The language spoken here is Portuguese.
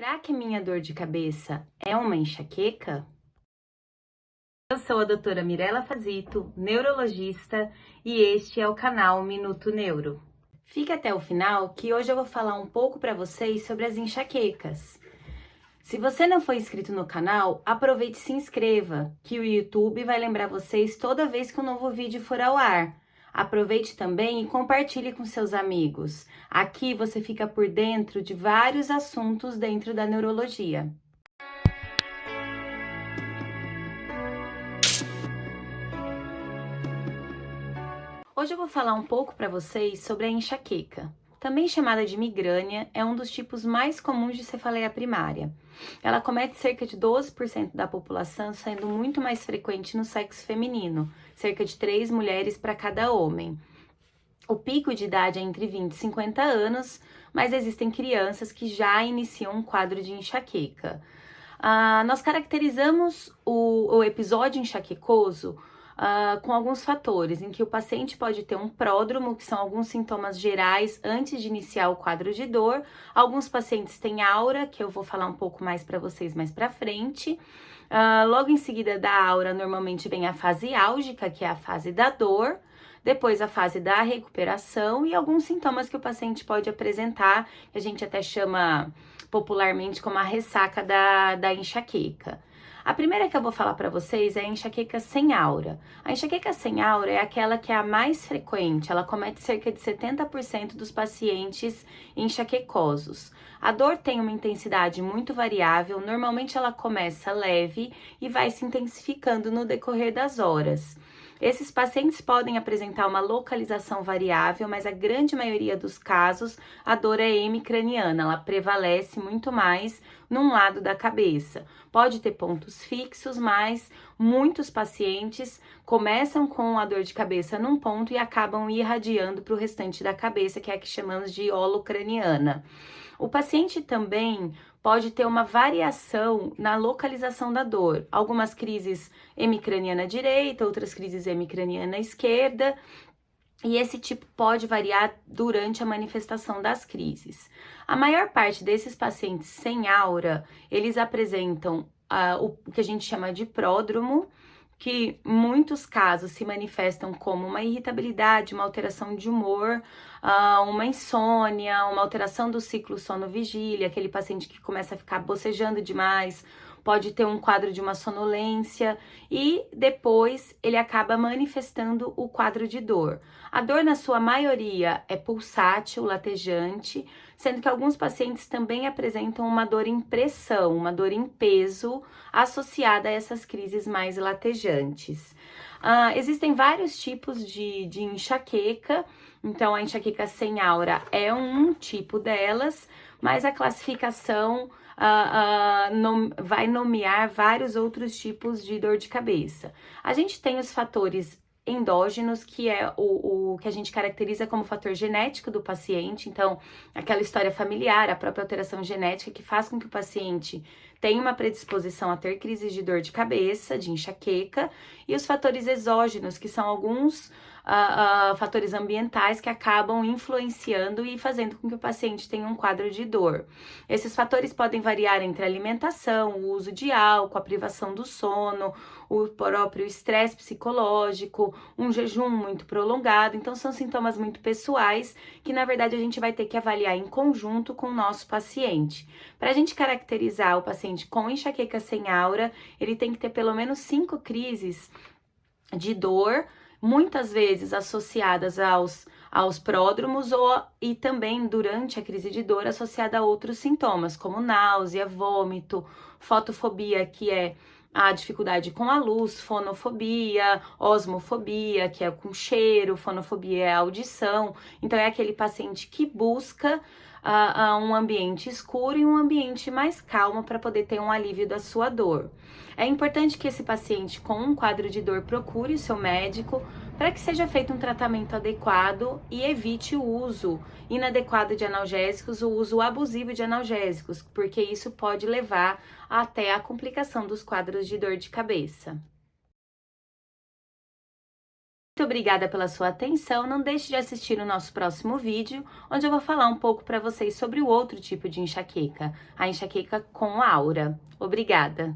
Será que minha dor de cabeça é uma enxaqueca? Eu sou a doutora Mirela Fazito, neurologista, e este é o canal Minuto Neuro. Fique até o final que hoje eu vou falar um pouco para vocês sobre as enxaquecas. Se você não for inscrito no canal, aproveite e se inscreva, que o YouTube vai lembrar vocês toda vez que um novo vídeo for ao ar. Aproveite também e compartilhe com seus amigos. Aqui você fica por dentro de vários assuntos dentro da neurologia. Hoje eu vou falar um pouco para vocês sobre a enxaqueca. Também chamada de migrânia, é um dos tipos mais comuns de cefaleia primária. Ela comete cerca de 12% da população, sendo muito mais frequente no sexo feminino, cerca de 3 mulheres para cada homem. O pico de idade é entre 20 e 50 anos, mas existem crianças que já iniciam um quadro de enxaqueca. Nós caracterizamos o episódio enxaquecoso com alguns fatores, em que o paciente pode ter um pródromo, que são alguns sintomas gerais antes de iniciar o quadro de dor. Alguns pacientes têm aura, que eu vou falar um pouco mais para vocês mais para frente. Logo em seguida da aura, normalmente vem a fase álgica, que é a fase da dor. Depois a fase da recuperação e alguns sintomas que o paciente pode apresentar, que a gente até chama popularmente como a ressaca da enxaqueca. A primeira que eu vou falar para vocês é a enxaqueca sem aura. A enxaqueca sem aura é aquela que é a mais frequente, ela comete cerca de 70% dos pacientes enxaquecosos. A dor tem uma intensidade muito variável, normalmente ela começa leve e vai se intensificando no decorrer das horas. Esses pacientes podem apresentar uma localização variável, mas a grande maioria dos casos a dor é hemicraniana, ela prevalece muito mais num lado da cabeça. Pode ter pontos fixos, mas muitos pacientes começam com a dor de cabeça num ponto e acabam irradiando para o restante da cabeça, que é a que chamamos de holocraniana. O paciente também pode ter uma variação na localização da dor. Algumas crises hemicraniana direita, outras crises hemicraniana esquerda, e esse tipo pode variar durante a manifestação das crises. A maior parte desses pacientes sem aura, eles apresentam o que a gente chama de pródromo, que em muitos casos se manifestam como uma irritabilidade, uma alteração de humor, uma insônia, uma alteração do ciclo sono-vigília, aquele paciente que começa a ficar bocejando demais, pode ter um quadro de uma sonolência e depois ele acaba manifestando o quadro de dor. A dor, na sua maioria, é pulsátil, latejante, sendo que alguns pacientes também apresentam uma dor em pressão, uma dor em peso, associada a essas crises mais latejantes. Existem vários tipos de enxaqueca, então a enxaqueca sem aura é um tipo delas, mas a classificação vai nomear vários outros tipos de dor de cabeça. A gente tem os fatores endógenos, que é o que a gente caracteriza como fator genético do paciente, então aquela história familiar, a própria alteração genética que faz com que o paciente tenha uma predisposição a ter crises de dor de cabeça, de enxaqueca, e os fatores exógenos, que são alguns fatores ambientais que acabam influenciando e fazendo com que o paciente tenha um quadro de dor. Esses fatores podem variar entre a alimentação, o uso de álcool, a privação do sono, o próprio estresse psicológico, um jejum muito prolongado. Então, são sintomas muito pessoais que, na verdade, a gente vai ter que avaliar em conjunto com o nosso paciente. Para a gente caracterizar o paciente com enxaqueca sem aura, ele tem que ter pelo menos 5 crises de dor, muitas vezes associadas aos pródromos e também durante a crise de dor associada a outros sintomas, como náusea, vômito, fotofobia, que é a dificuldade com a luz, fonofobia, osmofobia, que é com cheiro, fonofobia é a audição. Então, é aquele paciente que busca um ambiente escuro e um ambiente mais calmo para poder ter um alívio da sua dor. É importante que esse paciente com um quadro de dor procure o seu médico para que seja feito um tratamento adequado e evite o uso inadequado de analgésicos, o uso abusivo de analgésicos, porque isso pode levar até a complicação dos quadros de dor de cabeça. Muito obrigada pela sua atenção. Não deixe de assistir o nosso próximo vídeo, onde eu vou falar um pouco para vocês sobre o outro tipo de enxaqueca, a enxaqueca com aura. Obrigada!